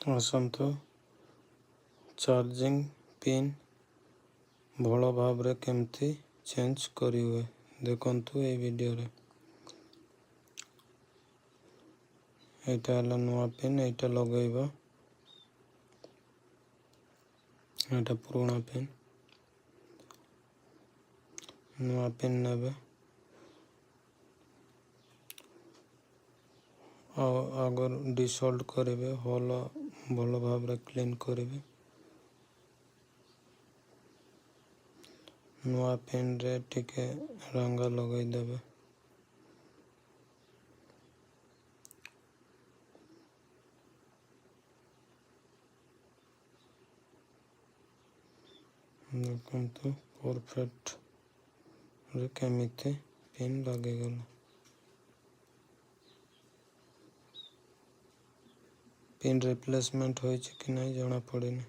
आसतु charging pin भल भाव केमती चेंज करेंगे देखु ये वीडियो रे। एटा है नुआ पिन एटा लगेबा एटा पुराना पिन नुआ पिन नेबे अगर डिसॉल्ट करेंगे होल भल भाव क्लीन करेंगे नुआ पिन रे टिके रंगा लगे देबे देखु परफेक्ट रे केमिति पिन लगे गला पिन रिप्लेसमेंट होई कि नहीं जना पड़ेनी।